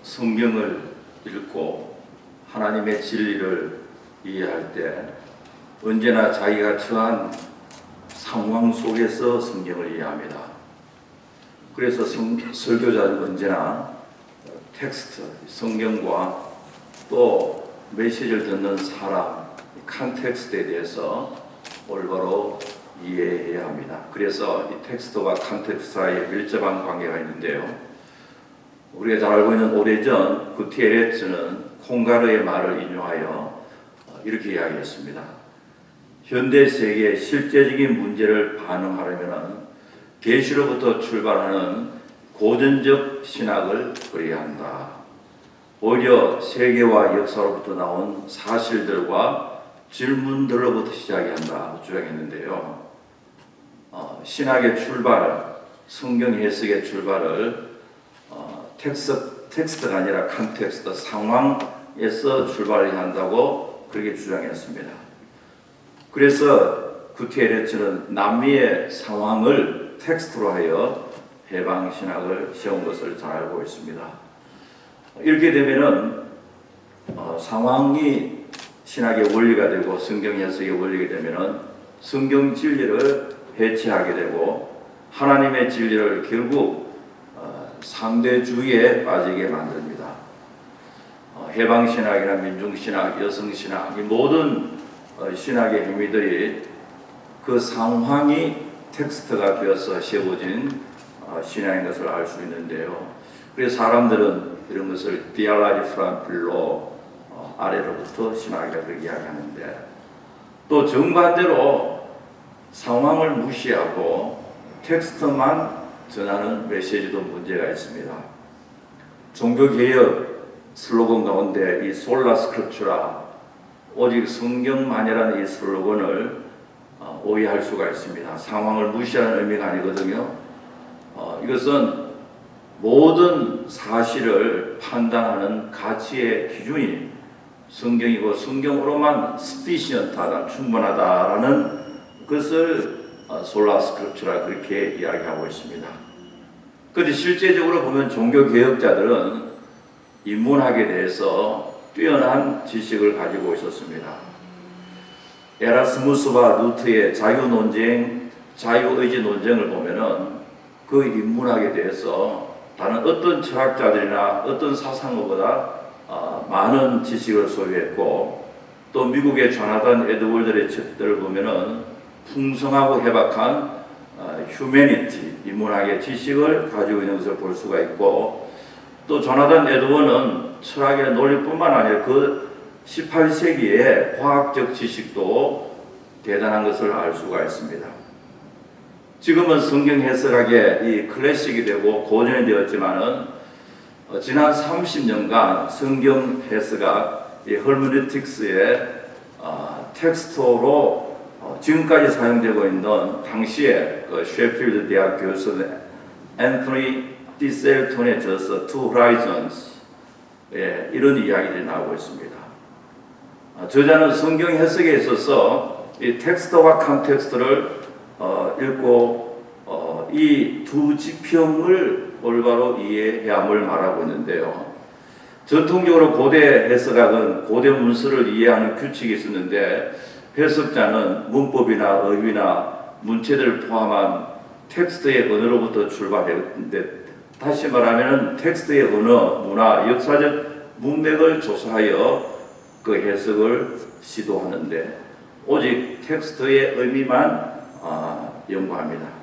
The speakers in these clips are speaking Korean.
성경을 읽고 하나님의 진리를 이해할 때 언제나 자기가 처한 상황 속에서 성경을 이해합니다. 그래서 설교자는 언제나 텍스트, 성경과 또 메시지를 듣는 사람, 컨텍스트에 대해서 올바로 이해해야 합니다. 그래서 이 텍스트와 컨텍스트 사이에 밀접한 관계가 있는데요. 우리가 잘 알고 있는 오래전 구티에레츠는 콩가르의 말을 인용하여 이렇게 이야기했습니다. 현대 세계의 실제적인 문제를 반응하려면 계시로부터 출발하는 고전적 신학을 버려야 한다. 오히려 세계와 역사로부터 나온 사실들과 질문들로부터 시작해야 한다 주장했는데요. 신학의 출발, 성경 해석의 출발을 텍스트가 아니라 컨텍스트, 상황에서 출발해야 한다고 그렇게 주장했습니다. 그래서 구티에레츠는 남미의 상황을 텍스트로 하여 해방신학을 세운 것을 잘 알고 있습니다. 이렇게 되면은 상황이 신학의 원리가 되고 성경 해석의 원리가 되면은 성경 진리를 해체하게 되고 하나님의 진리를 결국 상대주의에 빠지게 만듭니다. 해방신학이나 민중신학, 여성신학, 이 모든 신학의 행위들이 그 상황이 텍스트가 되어서 세워진 신앙인 것을 알 수 있는데요. 그래서 사람들은 이런 것을 디알라지 프란필로 아래로부터 신학을 이야기하는데, 또 정반대로 상황을 무시하고 텍스트만 전하는 메시지도 문제가 있습니다. 종교개혁 슬로건 가운데 이 솔라 스크립추라, 오직 성경만이라는 이 슬로건을 오해할 수가 있습니다. 상황을 무시하는 의미가 아니거든요. 이것은 모든 사실을 판단하는 가치의 기준이 성경이고 성경으로만 sufficient하다, 충분하다라는 것을 솔라 스크립추라 그렇게 이야기하고 있습니다. 그런데 실제적으로 보면 종교개혁자들은 인문학에 대해서 뛰어난 지식을 가지고 있었습니다. 에라스무스와 루트의 자유논쟁, 자유의지 논쟁을 보면은 그 인문학에 대해서 다른 어떤 철학자들이나 어떤 사상가보다 많은 지식을 소유했고, 또 미국의 조나단 에드월드의 책들을 보면은 풍성하고 해박한 휴머니티, 인문학의 지식을 가지고 있는 것을 볼 수가 있고, 또 조나단 에드워는 철학의 논리뿐만 아니라 그 18세기의 과학적 지식도 대단한 것을 알 수가 있습니다. 지금은 성경 해석학의 이 클래식이 되고 고전이 되었지만은 지난 30년간 성경 해석학, 이 헐메네틱스의 텍스트로 지금까지 사용되고 있는 당시에 그 셰필드 대학 교수 앤토니 디셀톤의 저서 Two Horizons, 이런 이야기들이 나오고 있습니다. 저자는 성경 해석에 있어서 이 텍스트와 컨텍스트를 읽고 이 두 지평을 올바로 이해해야함을 말하고 있는데요. 전통적으로 고대 해석학은 고대 문서를 이해하는 규칙이 있었는데, 해석자는 문법이나 어휘나 문체들을 포함한 텍스트의 언어로부터 출발했는데, 다시 말하면 텍스트의 언어, 문화, 역사적 문맥을 조사하여 그 해석을 시도하는데, 오직 텍스트의 의미만 연구합니다.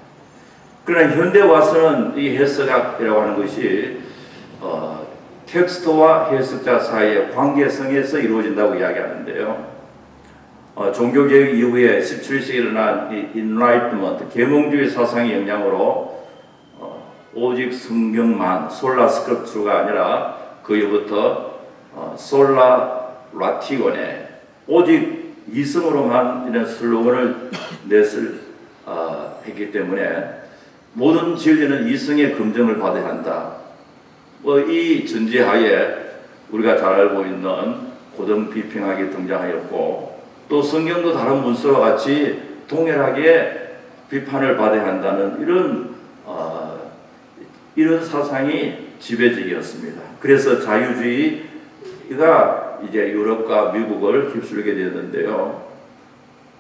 그러나 현대 와서는 이 해석학이라고 하는 것이 텍스트와 해석자 사이의 관계성에서 이루어진다고 이야기하는데요. 종교개혁 이후에 17세기에 일어난 이 인라이트먼트, 계몽주의 사상의 영향으로 오직 성경만, 솔라 스크립추가 아니라 그 이후부터 솔라 라티고네, 오직 이성으로만 이런 슬로건을 했기 때문에 모든 진리는 이성의 검증을 받아야 한다. 이 전제하에 우리가 잘 알고 있는 고등 비평학이 등장하였고, 또 성경도 다른 문서와 같이 동일하게 비판을 받아야 한다는 이런 사상이 지배적이었습니다. 그래서 자유주의가 이제 유럽과 미국을 휩쓸게 되었는데요.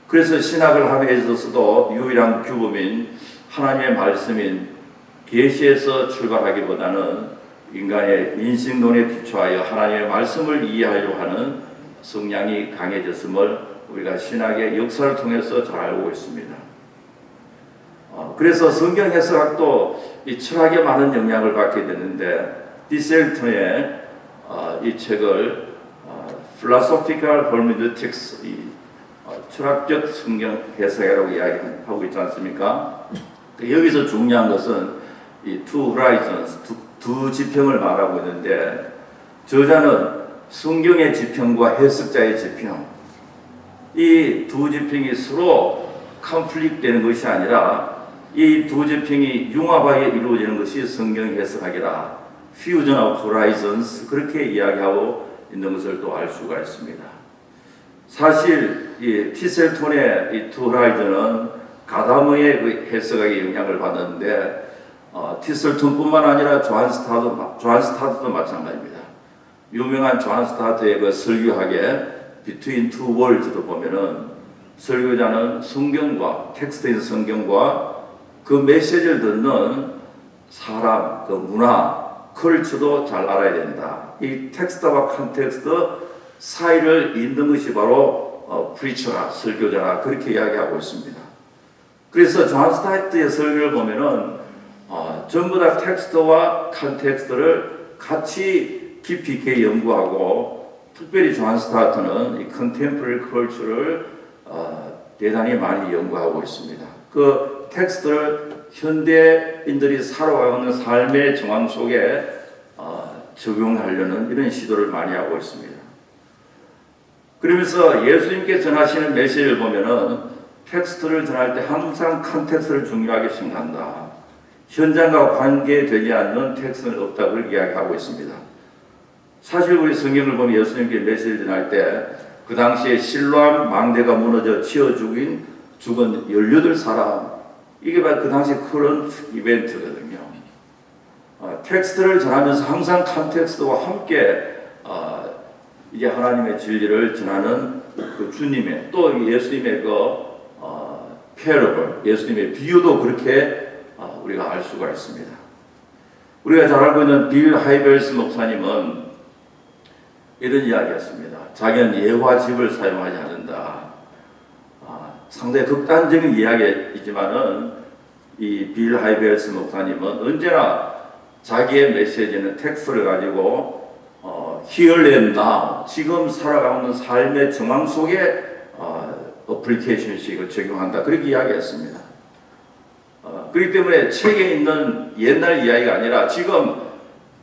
그래서 신학을 함에 있어서도 유일한 규범인 하나님의 말씀인 계시에서 출발하기보다는 인간의 인식론에 기초하여 하나님의 말씀을 이해하려고 하는 성향이 강해졌음을 우리가 신학의 역사를 통해서 잘 알고 있습니다. 그래서 성경 해석학도 이 철학에 많은 영향을 받게 되는데 디셀턴의 이 책을 Philosophical Hermeneutics, 철학적 성경 해석이라고 이야기하고 있지 않습니까? 여기서 중요한 것은 이 two horizons, 두 지평을 말하고 있는데 저자는 성경의 지평과 해석자의 지평, 이 두 지평이 서로 컨플릭트 되는 것이 아니라 이 두 지평이 융합하게 이루어지는 것이 성경 해석학이라 Fusion of Horizons, 그렇게 이야기하고 있는 것을 또 알 수가 있습니다. 사실 이 티셀톤의 이 투 호라이즌은 가다머의 그 해석학에 영향을 받았는데 티셀톤뿐만 아니라 존 스타트도 마찬가지입니다. 유명한 존 스타트의 그 설교학의 Between Two Worlds도 보면은 설교자는 성경과 텍스트인 성경과 그 메시지를 듣는 사람, 그 문화, 컬처도 잘 알아야 된다. 이 텍스트와 컨텍스트 사이를 잇는 것이 바로 프리처라, 설교자라, 그렇게 이야기하고 있습니다. 그래서 존 스타트의 설교를 보면은 전부 다 텍스트와 컨텍스트를 같이 깊이 있게 연구하고, 특별히 존 스타트는 이 컨템포러리 컬처를 대단히 많이 연구하고 있습니다. 그 텍스트를 현대인들이 살아가는 삶의 정황 속에 적용하려는 이런 시도를 많이 하고 있습니다. 그러면서 예수님께 전하시는 메시지를 보면은 텍스트를 전할 때 항상 컨텍스트를 중요하게 생각한다. 현장과 관계되지 않는 텍스트는 없다고 그렇게 이야기하고 있습니다. 사실 우리 성경을 보면 예수님께 메시지를 전할 때 그 당시에 실로암 망대가 무너져 치어 죽은 18사람, 이게 바로 그 당시 그런 이벤트거든요. 텍스트를 전하면서 항상 컨텍스트와 함께 이제 하나님의 진리를 전하는 그 주님의, 또 예수님의 그 패러블, 예수님의 비유도 그렇게 우리가 알 수가 있습니다. 우리가 잘 알고 있는 빌 하이벨스 목사님은 이런 이야기였습니다. 자기는 예화 집을 사용하지 않는다. 상당히 극단적인 이야기이지만은 이 빌 하이벨스 목사님은 언제나 자기의 메시지는 텍스트를 가지고 Here and Now, 지금 살아가는 삶의 정황 속에 어플리케이션식을 적용한다, 그렇게 이야기했습니다. 그렇기 때문에 책에 있는 옛날 이야기가 아니라 지금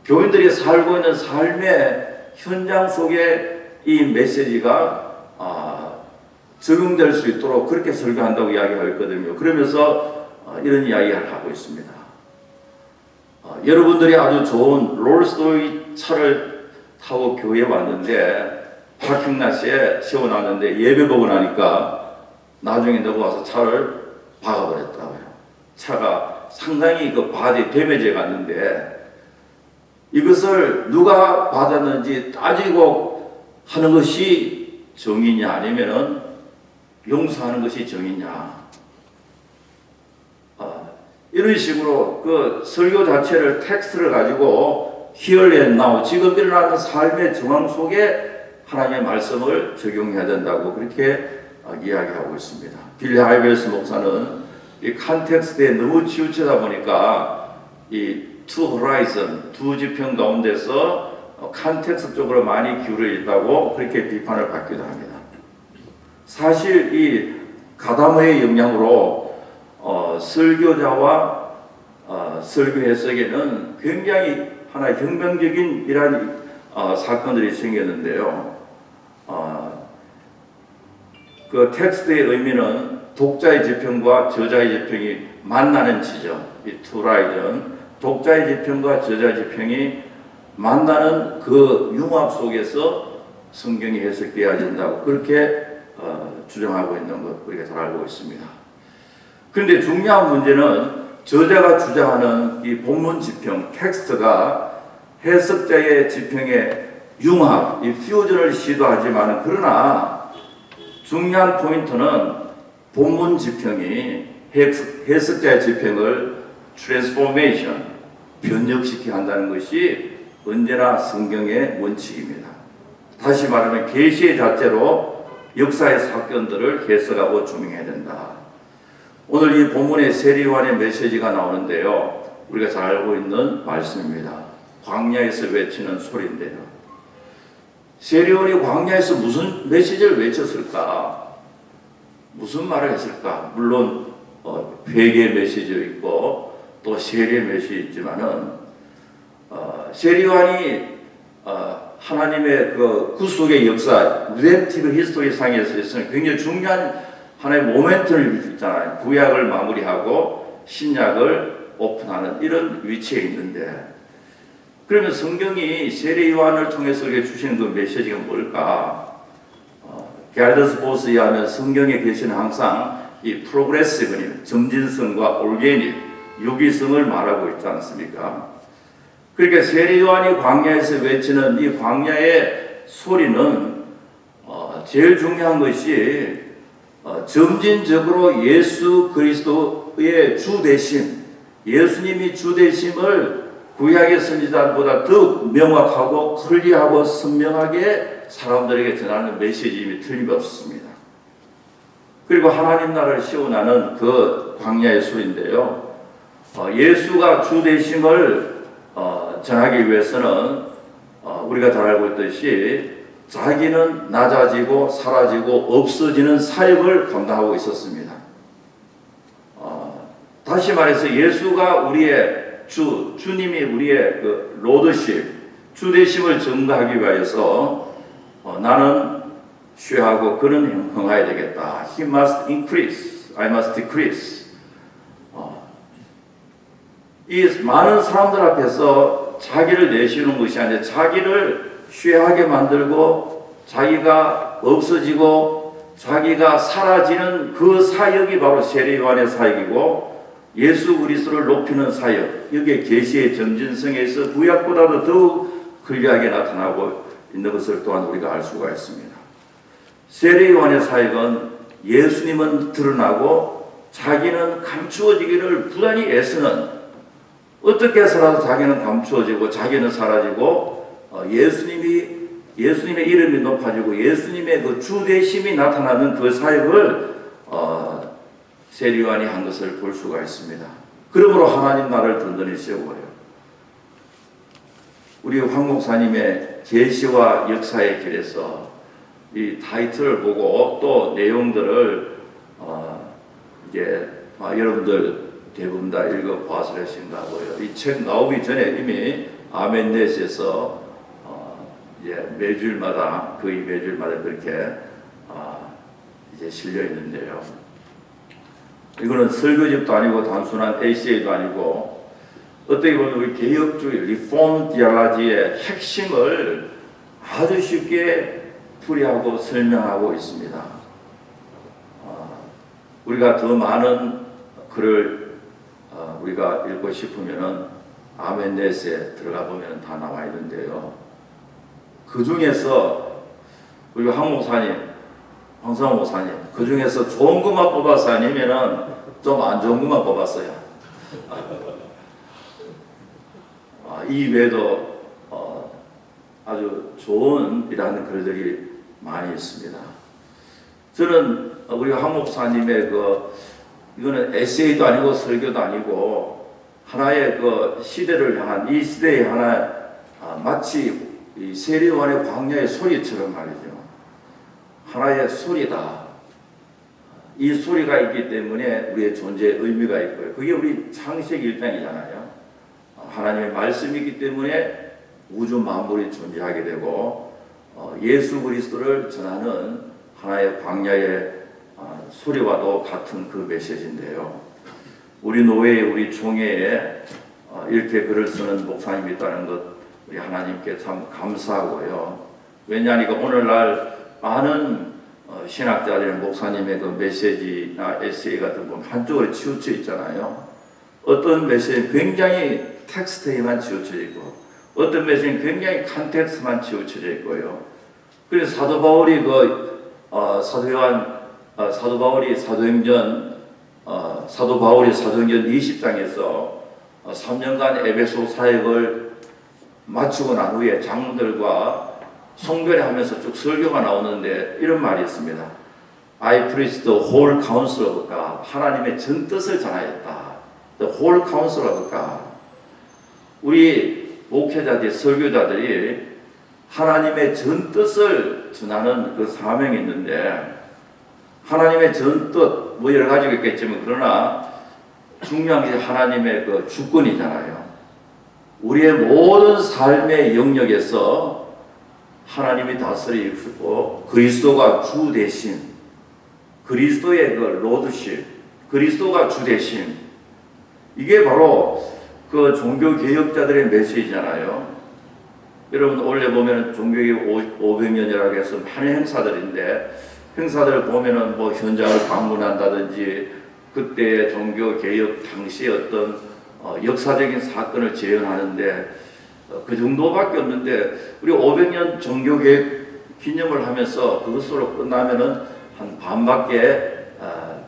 교인들이 살고 있는 삶의 현장 속에 이 메시지가 적용될 수 있도록 그렇게 설교한다고 이야기하고 있거든요. 그러면서 이런 이야기를 하고 있습니다. 여러분들이 아주 좋은 롤스로이스 차를 타고 교회에 왔는데 파킹라시에 세워놨는데 예배 보고 나니까 나중에 너가 와서 차를 박아버렸다고요. 차가 상당히 그 바디 데미지가 갔는데 이것을 누가 받았는지 따지고 하는 것이 정의냐, 아니면은 용서하는 것이 정의냐, 이런 식으로 그 설교 자체를 텍스트를 가지고 Here and Now, 지금 일어나는 삶의 정황 속에 하나님의 말씀을 적용해야 된다고 그렇게 이야기하고 있습니다. 빌리 하이벨스 목사는 이 컨텍스트에 너무 치우치다 보니까 이 투 호라이즌, 두 지평 가운데서 컨텍스트 쪽으로 많이 기울어 있다고 그렇게 비판을 받기도 합니다. 사실 이 가다머의 영향으로 설교자와 설교 해석에는 굉장히 하나의 혁명적인 이러한 사건들이 생겼는데요. 그 텍스트의 의미는 독자의 지평과 저자의 지평이 만나는 지점, 이 투 라이즌, 독자의 지평과 저자의 지평이 만나는 그 융합 속에서 성경이 해석되어야 된다고 그렇게 주장하고 있는 것 우리가 잘 알고 있습니다. 그런데 중요한 문제는 저자가 주장하는 이 본문 지평, 텍스트가 해석자의 지평에 융합, 이 퓨전을 시도하지만 그러나 중요한 포인트는 본문 지평이 해석자의 지평을 트랜스포메이션, 변혁시켜야 한다는 것이 언제나 성경의 원칙입니다. 다시 말하면 계시의 자체로 역사의 사건들을 해석하고 조명해야 된다. 오늘 이 본문에 세례요한의 메시지가 나오는데요. 우리가 잘 알고 있는 말씀입니다. 광야에서 외치는 소리인데요. 세례요한이 광야에서 무슨 메시지를 외쳤을까? 무슨 말을 했을까? 물론 회개 메시지도 있고 또 세례 메시지 있지만은 세례요한이 하나님의 그 구속의 역사, 리뎀티브 히스토리 상에서 있으면 굉장히 중요한 하나의 모멘텀을 있잖아요. 구약을 마무리하고 신약을 오픈하는 이런 위치에 있는데, 그러면 성경이 세례요한을 통해서 우리에게 주시는 그 메시지가 뭘까? 게알더스 보스에 의하면 성경에 계시는 항상 이 프로그레시브니, 점진성과 올게닉, 유기성을 말하고 있지 않습니까? 그러니까 세례요한이 광야에서 외치는 이 광야의 소리는 제일 중요한 것이 점진적으로 예수 그리스도의 주 되심, 예수님이 주 되심을 구약의 선지자보다 더 명확하고 클리어하고 선명하게 사람들에게 전하는 메시지임이 틀림없습니다. 그리고 하나님 나라를 시원하는 그 광야의 소리인데요. 예수가 주 되심을 전하기 위해서는 우리가 잘 알고 있듯이 자기는 낮아지고 사라지고 없어지는 사역을 감당하고 있었습니다. 다시 말해서 예수가 우리의 주님이 우리의 그 로드십, 주되심을 증거하기 위해서 나는 쉬하고 그는 흥해야 되겠다. He must increase, I must decrease. 이 많은 사람들 앞에서 자기를 내쉬는 것이 아니라 자기를 쉬하게 만들고 자기가 없어지고 자기가 사라지는 그 사역이 바로 세례요한의 사역이고, 예수 그리스도를 높이는 사역, 여기에 계시의 점진성에서 구약보다도 더욱 클리어하게 나타나고 있는 것을 또한 우리가 알 수가 있습니다. 세례요한의 사역은 예수님은 드러나고 자기는 감추어지기를 부단히 애쓰는, 어떻게 해서라도 자기는 감추어지고 자기는 사라지고 예수님의 이름이 높아지고 예수님의 그 주되심이 나타나는 그 사역을 세례요한이 한 것을 볼 수가 있습니다. 그러므로 하나님 나라를 든든히 세우고요. 우리 황 목사님의 계시와 역사의 길에서 이 타이틀을 보고 또 내용들을 이제 여러분들 대부분 다 읽어보았을 것인가 하고요. 이 책 나오기 전에 이미 아멘넷에서 이제 매주일마다 거의 매주일마다 그렇게 이제 실려 있는데요. 이거는 설교집도 아니고 단순한 에세이도 아니고 어떻게 보면 우리 개혁주의 리폼 디알라지의 핵심을 아주 쉽게 풀이하고 설명하고 있습니다. 우리가 더 많은 글을 우리가 읽고 싶으면은 아멘넷에 들어가 보면 다 나와 있는데요. 그 중에서 우리 황 목사님, 황성호 목사님, 그 중에서 좋은 것만 뽑아서 아니면은 좀 안 좋은 것만 뽑았어요. 이 외에도 아주 좋은 이라는 글들이 많이 있습니다. 저는 우리 황 목사님의 이거는 에세이도 아니고 설교도 아니고 하나의 그 시대를 향한, 이 시대의 하나 마치 이 세례요한의 광야의 소리처럼 말이죠. 하나의 소리다. 이 소리가 있기 때문에 우리의 존재의 의미가 있고요. 그게 우리 창세기 1장이잖아요. 하나님의 말씀이 있기 때문에 우주 만물이 존재하게 되고 예수 그리스도를 전하는 하나의 광야의 소리와도 같은 그 메시지인데요. 우리 노회에, 우리 총회에 이렇게 글을 쓰는 목사님이 있다는 것 우리 하나님께 참 감사하고요. 왜냐하니까 오늘날 많은 신학자들의 목사님의 그 메시지나 에세이 같은 거 한쪽으로 치우쳐 있잖아요. 어떤 메시지 굉장히 텍스트에만 치우쳐 있고 어떤 메시지는 굉장히 컨텍스트만 치우쳐져 있고요. 그래서 사도 바울이 사도 바울이 사도행전 20장에서 3년간 에베소 사역을 마치고 난 후에 장로들과 송별회하면서 쭉 설교가 나오는데 이런 말이 있습니다. I preached the whole counsel of God. 하나님의 전 뜻을 전하였다. The whole counsel of God. 우리 목회자들, 설교자들이 하나님의 전 뜻을 전하는 그 사명이 있는데, 하나님의 전 뜻, 뭐 여러 가지가 있겠지만, 그러나 중요한 게 하나님의 그 주권이잖아요. 우리의 모든 삶의 영역에서 하나님이 다스리고 그리스도가 주 대신, 그리스도의 그 로드십, 그리스도가 주 대신, 이게 바로 그 종교 개혁자들의 메시지잖아요. 여러분 원래 보면 종교개혁 500년이라고 해서 많은 행사들인데, 행사들을 보면은 뭐 현장을 방문한다든지 그때의 종교 개혁 당시의 어떤 역사적인 사건을 재현하는데 그 정도밖에 없는데, 우리 500년 종교개혁 기념을 하면서 그것으로 끝나면은 한 반밖에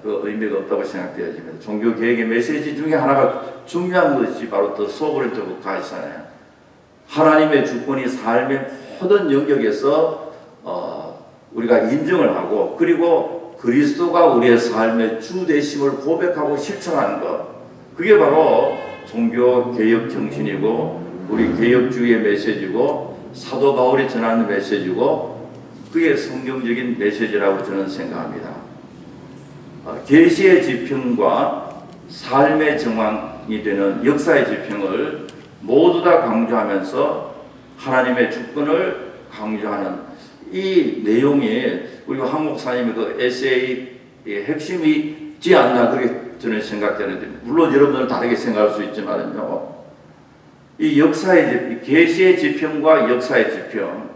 그 의미가 없다고 생각되어집니다. 종교개혁의 메시지 중에 하나가 중요한 것이 바로 더 소브렌트 오브 갓이잖아요. 하나님의 주권이 삶의 모든 영역에서 우리가 인정을 하고, 그리고 그리스도가 우리의 삶의 주 되심을 고백하고 실천하는 것, 그게 바로 종교개혁 정신이고 우리 개혁주의의 메시지고 사도 바울이 전하는 메시지고 그게 성경적인 메시지라고 저는 생각합니다. 계시의 지평과 삶의 정황이 되는 역사의 지평을 모두 다 강조하면서 하나님의 주권을 강조하는 이 내용이 우리 황 목사님의 그 에세이의 핵심이 있지 않나, 그렇게 저는 생각되는데, 물론 여러분들은 다르게 생각할 수 있지만요, 이 역사의 계시의 지평과 역사의 지평,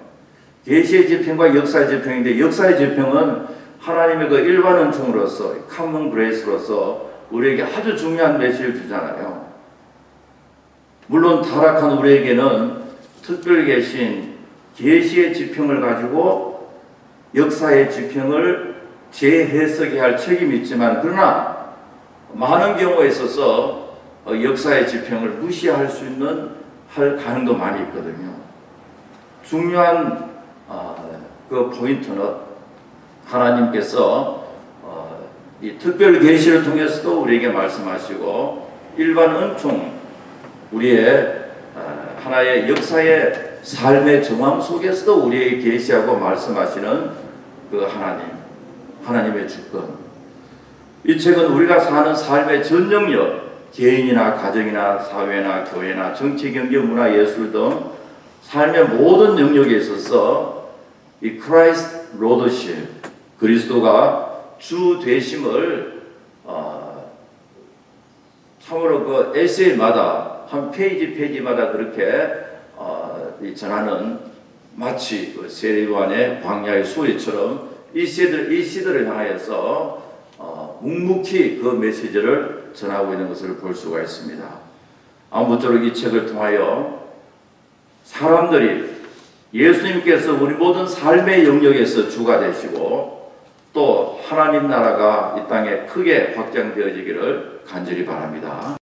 계시의 지평과 역사의 지평인데, 역사의 지평은 하나님의 그 일반 은총으로서, common grace로서 우리에게 아주 중요한 메시지를 주잖아요. 물론 타락한 우리에게는 특별 계신 계시의 지평을 가지고 역사의 지평을 재해석해야 할 책임이 있지만, 그러나 많은 경우에 있어서 역사의 지평을 무시할 수 있는 가능도 많이 있거든요. 중요한 그 포인트는 하나님께서 이 특별 계시를 통해서도 우리에게 말씀하시고, 일반 은총, 우리의 하나의 역사의 삶의 정황 속에서도 우리에게 계시하고 말씀하시는 그 하나님의 주권. 이 책은 우리가 사는 삶의 전 영역, 개인이나 가정이나 사회나 교회나 정치, 경제, 문화, 예술 등 삶의 모든 영역에 있어서 이 크라이스트 로더십, 그리스도가 주 되심을 참으로 그 에세이마다 한 페이지마다 그렇게 전하는, 마치 그 세례요한의 광야의 소리처럼 이 시대를 향하여서 묵묵히 그 메시지를 전하고 있는 것을 볼 수가 있습니다. 아무쪼록 이 책을 통하여 사람들이 예수님께서 우리 모든 삶의 영역에서 주가 되시고 또 하나님 나라가 이 땅에 크게 확장되어지기를 간절히 바랍니다.